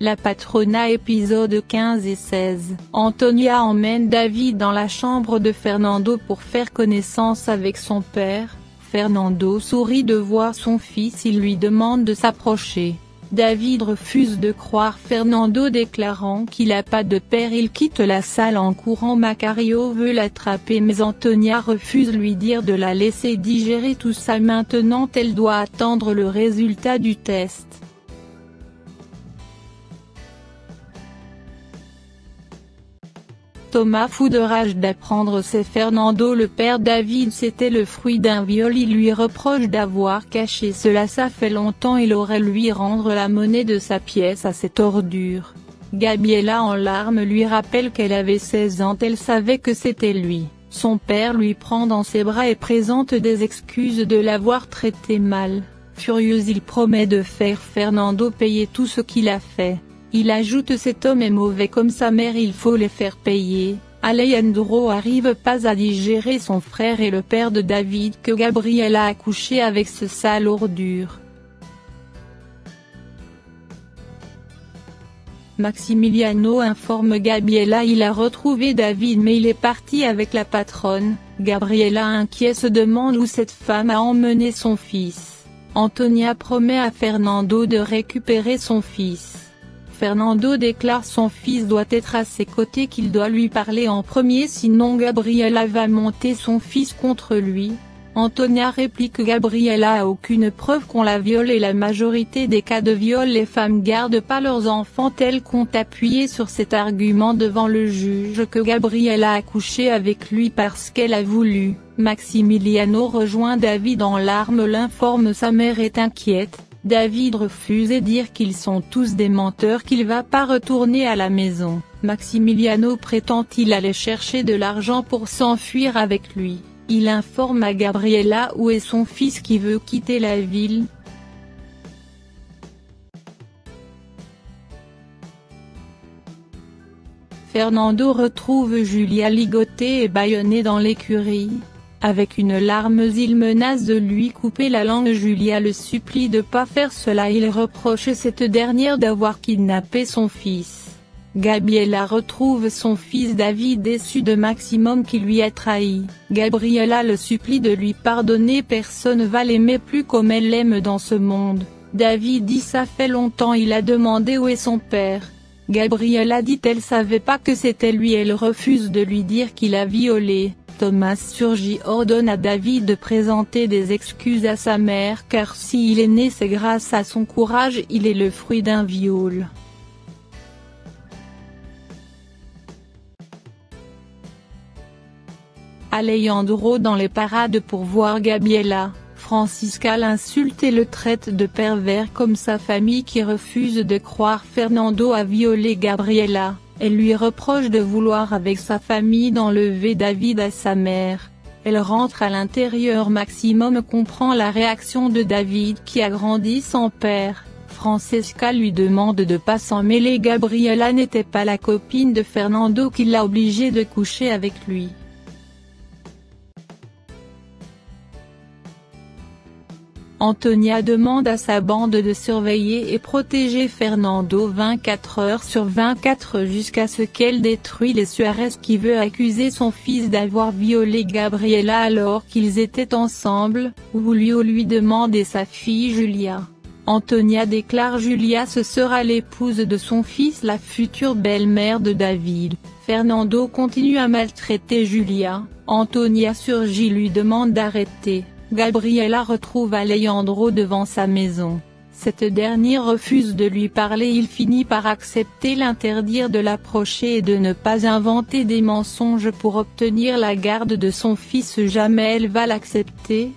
La Patrona épisode 15 et 16. Antonia emmène David dans la chambre de Fernando pour faire connaissance avec son père. Fernando sourit de voir son fils, il lui demande de s'approcher. David refuse de croire Fernando déclarant qu'il n'a pas de père, il quitte la salle en courant. Macario veut l'attraper mais Antonia refuse lui dire de la laisser digérer tout ça maintenant, elle doit attendre le résultat du test. Thomas fou de rage d'apprendre c'est Fernando le père David, c'était le fruit d'un viol, il lui reproche d'avoir caché cela, ça fait longtemps, il aurait lui rendre la monnaie de sa pièce à cette ordure. Gabriela en larmes lui rappelle qu'elle avait 16 ans, elle savait que c'était lui. Son père lui prend dans ses bras et présente des excuses de l'avoir traité mal. Furieux, il promet de faire Fernando payer tout ce qu'il a fait. Il ajoute cet homme est mauvais comme sa mère, il faut les faire payer. Alejandro arrive pas à digérer son frère et le père de David que Gabriela a couché avec ce sale ordure. Maximiliano informe Gabriela il a retrouvé David mais il est parti avec la patronne. Gabriela inquiet se demande où cette femme a emmené son fils. Antonia promet à Fernando de récupérer son fils. Fernando déclare son fils doit être à ses côtés, qu'il doit lui parler en premier sinon Gabriela va monter son fils contre lui. Antonia réplique que Gabriela a aucune preuve qu'on la viole et la majorité des cas de viol les femmes gardent pas leurs enfants, tel qu'on appuyé sur cet argument devant le juge que Gabriela a couché avec lui parce qu'elle a voulu. Maximiliano rejoint David en larmes, l'informe sa mère est inquiète. David refuse et dire qu'ils sont tous des menteurs, qu'il va pas retourner à la maison. Maximiliano prétend qu'il allait chercher de l'argent pour s'enfuir avec lui. Il informe à Gabriela où est son fils qui veut quitter la ville. Fernando retrouve Julia ligotée et bâillonnée dans l'écurie. Avec une larme il menace de lui couper la langue. Julia le supplie de pas faire cela, il reproche cette dernière d'avoir kidnappé son fils. Gabriela retrouve son fils David déçu de Maximum qui lui a trahi. Gabriela le supplie de lui pardonner, personne va l'aimer plus comme elle l'aime dans ce monde. David dit ça fait longtemps, il a demandé où est son père. Gabriela dit elle savait pas que c'était lui, elle refuse de lui dire qu'il a violé. Thomas surgit, ordonne à David de présenter des excuses à sa mère car s'il est né c'est grâce à son courage, il est le fruit d'un viol. Alejandro dans les parades pour voir Gabriela, Francisca l'insulte et le traite de pervers comme sa famille qui refuse de croire Fernando a violé Gabriela. Elle lui reproche de vouloir avec sa famille d'enlever David à sa mère. Elle rentre à l'intérieur. Maximum comprend la réaction de David qui a grandi sans père. Francesca lui demande de pas s'en mêler. Gabriela n'était pas la copine de Fernando qui l'a obligé de coucher avec lui. Antonia demande à sa bande de surveiller et protéger Fernando 24 heures sur 24 jusqu'à ce qu'elle détruise les Suarez qui veut accuser son fils d'avoir violé Gabriela alors qu'ils étaient ensemble. Julio lui demande et sa fille Julia. Antonia déclare Julia ce sera l'épouse de son fils, la future belle-mère de David. Fernando continue à maltraiter Julia. Antonia surgit, lui demande d'arrêter. Gabriela retrouve Alejandro devant sa maison. Cette dernière refuse de lui parler, il finit par accepter l'interdire de l'approcher et de ne pas inventer des mensonges pour obtenir la garde de son fils. Jamais elle va l'accepter.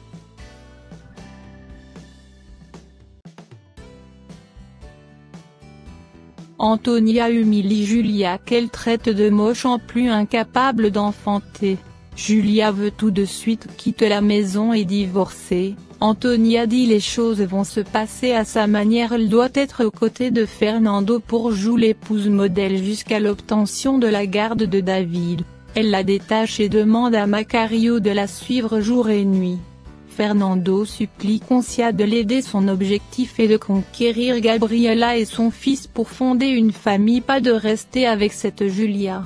Antonia humilie Julia qu'elle traite de moche en plus incapable d'enfanter. Julia veut tout de suite quitter la maison et divorcer. Antonia dit les choses vont se passer à sa manière, elle doit être aux côtés de Fernando pour jouer l'épouse modèle jusqu'à l'obtention de la garde de David. Elle la détache et demande à Macario de la suivre jour et nuit. Fernando supplie Concia de l'aider. Son objectif est de conquérir Gabriela et son fils pour fonder une famille, pas de rester avec cette Julia.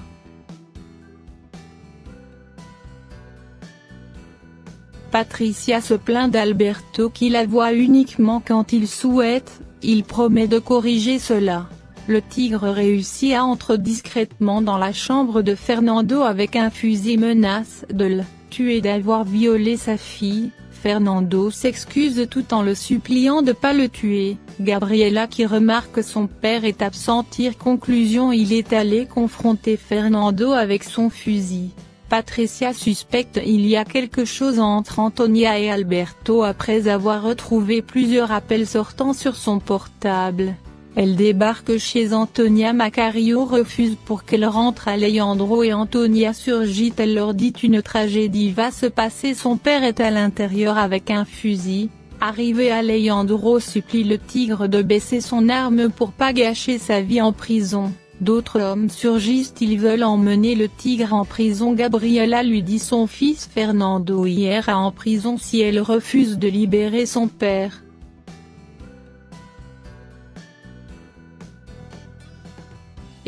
Patricia se plaint d'Alberto qui la voit uniquement quand il souhaite, il promet de corriger cela. Le tigre réussit à entrer discrètement dans la chambre de Fernando avec un fusil, menace de le tuer d'avoir violé sa fille. Fernando s'excuse tout en le suppliant de pas le tuer. Gabriela qui remarque que son père est absent tire conclusion, il est allé confronter Fernando avec son fusil. Patricia suspecte il y a quelque chose entre Antonia et Alberto après avoir retrouvé plusieurs appels sortant sur son portable. Elle débarque chez Antonia. Macario refuse pour qu'elle rentre à Alejandro et Antonia surgit. Elle leur dit une tragédie va se passer, son père est à l'intérieur avec un fusil. Arrivé, Alejandro supplie le tigre de baisser son arme pour pas gâcher sa vie en prison. D'autres hommes surgissent, ils veulent emmener le tigre en prison. Gabriela lui dit son fils Fernando ira en prison si elle refuse de libérer son père.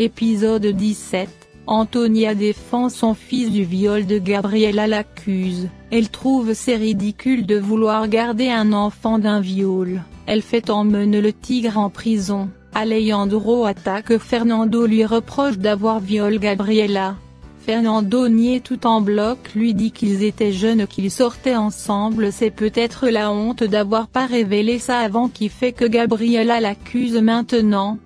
Épisode 17, Antonia défend son fils du viol de Gabriela l'accuse. Elle trouve c'est ridicule de vouloir garder un enfant d'un viol. Elle fait emmener le tigre en prison. Alejandro attaque Fernando, lui reproche d'avoir violé Gabriela. Fernando nie tout en bloc, lui dit qu'ils étaient jeunes, qu'ils sortaient ensemble. C'est peut-être la honte d'avoir pas révélé ça avant qui fait que Gabriela l'accuse maintenant.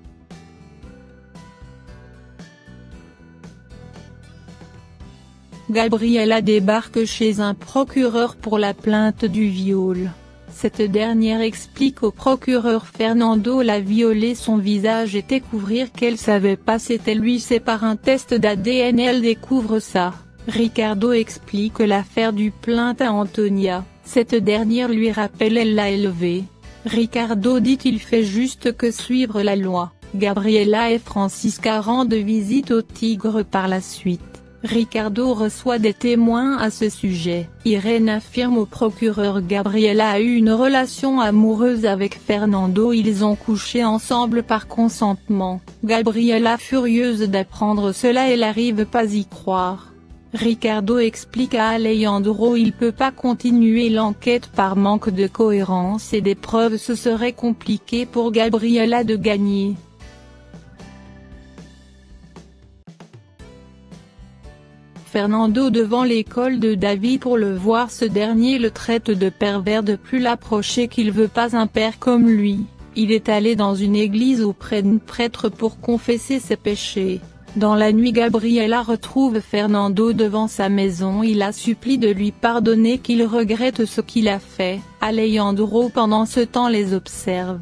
Gabriela débarque chez un procureur pour la plainte du viol. Cette dernière explique au procureur Fernando l'a violée, son visage était couvert, qu'elle savait pas c'était lui. C'est par un test d'ADN elle découvre ça. Ricardo explique l'affaire du plainte à Antonia, cette dernière lui rappelle elle l'a élevé. Ricardo dit il fait juste que suivre la loi. Gabriela et Francisca rendent visite au tigre par la suite. Ricardo reçoit des témoins à ce sujet. Irène affirme au procureur Gabriela a eu une relation amoureuse avec Fernando, ils ont couché ensemble par consentement. Gabriela furieuse d'apprendre cela, elle arrive pas y croire. Ricardo explique à Alejandro il peut pas continuer l'enquête par manque de cohérence et des preuves, ce serait compliqué pour Gabriela de gagner. Fernando devant l'école de David pour le voir, ce dernier le traite de pervers de plus l'approcher, qu'il veut pas un père comme lui. Il est allé dans une église auprès d'un prêtre pour confesser ses péchés. Dans la nuit, Gabriela retrouve Fernando devant sa maison, il la supplie de lui pardonner, qu'il regrette ce qu'il a fait. Alejandro pendant ce temps les observe.